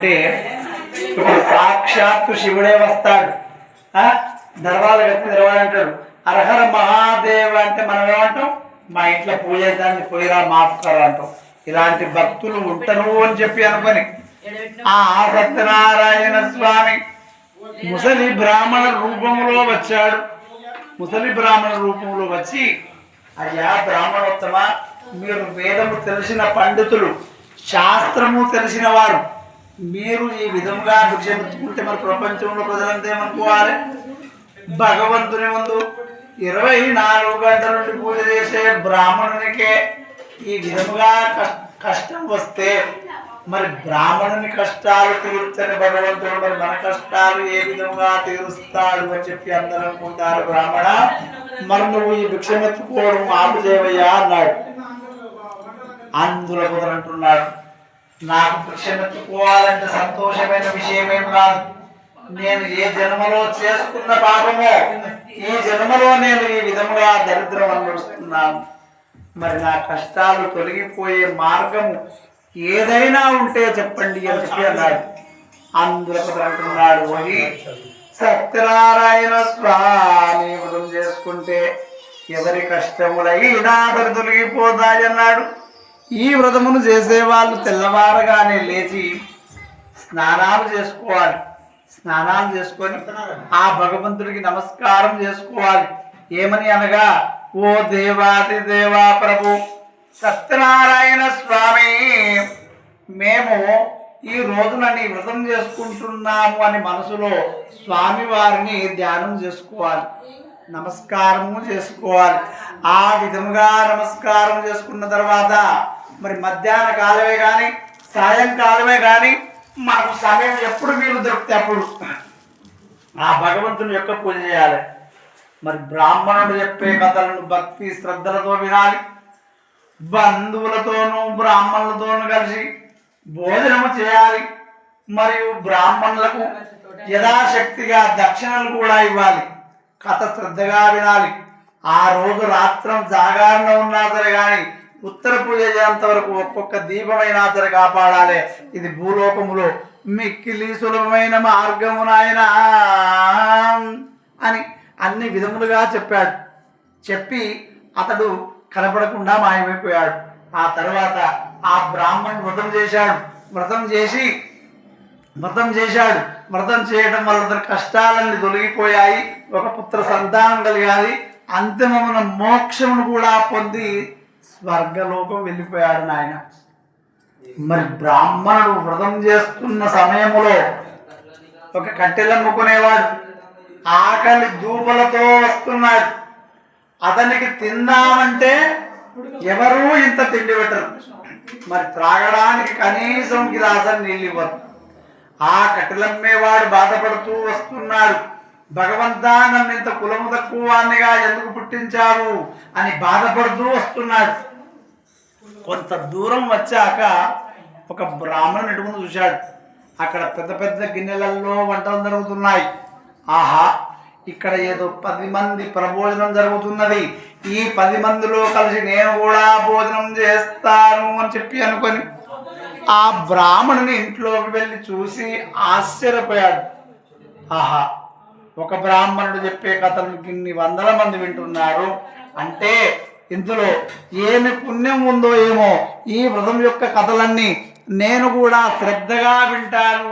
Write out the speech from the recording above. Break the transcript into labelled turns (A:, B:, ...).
A: అంటే ఇప్పుడు సాక్షాత్తు శివుడే వస్తాడు. దర్వాజా కట్టి తెరవాలంటాడు. హరహర మహాదేవ్ అంటే మనం ఏమంటాం? మా ఇంట్లో పూజ దాన్ని పోయిరా మాస్టర్ అంటాం. ఇలాంటి భక్తులు ఉంటారు అని చెప్పి అనుకొని ఆ సత్యనారాయణ స్వామి ముసలి బ్రాహ్మణ రూపంలో వచ్చాడు. ముసలి బ్రాహ్మణ రూపంలో వచ్చి, అయ్యా బ్రాహ్మణోత్తమ, మీరు వేదము తెలిసిన పండితులు, శాస్త్రము తెలిసిన వారు, మీరు ఈ విధంగా భిక్షమెత్తుకుంటే మరి ప్రపంచంలో ప్రజలంతా ఏమనుకోవాలి? భగవంతుని ముందు 24 గంటల నుండి పూజ చేసే బ్రాహ్మణునికే ఈ విధముగా కష్టం వస్తే మరి బ్రాహ్మణుని కష్టాలు తీర్చని భగవంతుడు మరి మన కష్టాలు ఏ విధంగా తీరుస్తాడు అని చెప్పి అందరూ అనుకుంటారు. బ్రాహ్మణ, మరి నువ్వు ఈ భిక్షమెత్తుకోవడం ఆపు చేయవయ్యా అన్నాడు. అందులో కుదరంటున్నాడు, నాకు భిక్షమెత్తుకోవాలంటే సంతోషమైన విషయమేం కాదు. నేను ఏ జన్మలో చేసుకున్న పాపమో ఈ జన్మలో నేను ఈ విధంగా దరిద్రం అనుభవిస్తున్నాను. మరి నా కష్టాలు తొలగిపోయే మార్గము ఏదైనా ఉంటే చెప్పండి అని చెప్పి అన్నాడు. అందులో అంటున్నాడు, సత్యనారాయణ స్వామి వ్రతం చేసుకుంటే ఎవరి కష్టములైనా తొలగిపోతాయి అన్నాడు. ఈ వ్రతమును చేసేవాళ్ళు తెల్లవారగానే లేచి స్నానాలు చేసుకోవాలి. స్నానాలు చేసుకొని ఆ భగవంతుడికి నమస్కారం చేసుకోవాలి. ఏమని అనగా, ఓ దేవాది దేవా ప్రభు సత్యనారాయణ స్వామి, మేము ఈ రోజున నీ వ్రతం చేసుకుంటున్నాము అని మనసులో స్వామి వారిని ధ్యానం చేసుకోవాలి, నమస్కారము చేసుకోవాలి. ఆ విధంగా నమస్కారం చేసుకున్న తర్వాత మరి మధ్యాహ్న కాలమే కానీ సాయంకాలమే కానీ మనకు సమయం ఎప్పుడు వీలు దొరికితే అప్పుడు ఆ భగవంతుని యొక్క పూజ చేయాలి. మరి బ్రాహ్మణుడు చెప్పే కథలను భక్తి శ్రద్ధలతో వినాలి. బంధువులతోనూ బ్రాహ్మణులతోనూ కలిసి భోజనము చేయాలి. మరియు బ్రాహ్మణులకు యథాశక్తిగా దక్షిణలు కూడా ఇవ్వాలి. కథ శ్రద్ధగా వినాలి. ఆ రోజు రాత్రం జాగారణ ఉన్నా సరే కానీ ఉత్తర పూజ చేసేంత వరకు ఒక్కొక్క దీపమైనా సరే కాపాడాలి. ఇది భూలోకములో మిక్కిలి సులభమైన మార్గము నాయన అని అన్ని విధములుగా చెప్పాడు. చెప్పి అతడు కనపడకుండా మాయమైపోయాడు. ఆ తర్వాత ఆ బ్రాహ్మణుడు వ్రతం చేశాడు. వ్రతం చేయడం వల్ల అతని కష్టాలన్నీ తొలగిపోయాయి. ఒక పుత్ర సంతానం కలిగాది. అంతిమమున మోక్షమును కూడా పొంది స్వర్గలోకం వెళ్ళిపోయాడు నాయన. మరి బ్రాహ్మణుడు వ్రతం చేస్తున్న సమయంలో ఒక కట్టెలు అమ్ముకునేవాడు ఆకలి దూపలతో వస్తున్నాడు. అతనికి తిందామంటే ఎవరూ ఇంత తిండి పెట్టరు. మరి త్రాగడానికి కనీసం గిలాసని నీళ్ళు ఇవ్వరు. ఆ కట్టెలమ్మేవాడు బాధపడుతూ వస్తున్నాడు. భగవంతా, నన్ను ఇంత కులము తక్కువ వాడినిగా ఎందుకు పుట్టించారు అని బాధపడుతూ వస్తున్నాడు. కొంత దూరం వచ్చాక ఒక బ్రాహ్మణుడు ముందు చూశాడు. అక్కడ పెద్ద పెద్ద గిన్నెలలో వంటలు జరుగుతున్నాయి. ఆహా, ఇక్కడ ఏదో 10 మంది ప్రభోజనం జరుగుతున్నది. ఈ 10 మందిలో కలిసి నేను కూడా భోజనం చేస్తాను అని చెప్పి అనుకొని ఆ బ్రాహ్మణుని ఇంట్లోకి వెళ్ళి చూసి ఆశ్చర్యపోయాడు. ఆహా, ఒక బ్రాహ్మణుడు చెప్పే కథలను ఇన్ని 100 మంది వింటున్నారు అంటే ఇందులో ఏమి పుణ్యం ఉందో ఏమో. ఈ వ్రతం యొక్క కథలన్నీ నేను కూడా శ్రద్ధగా వింటాను.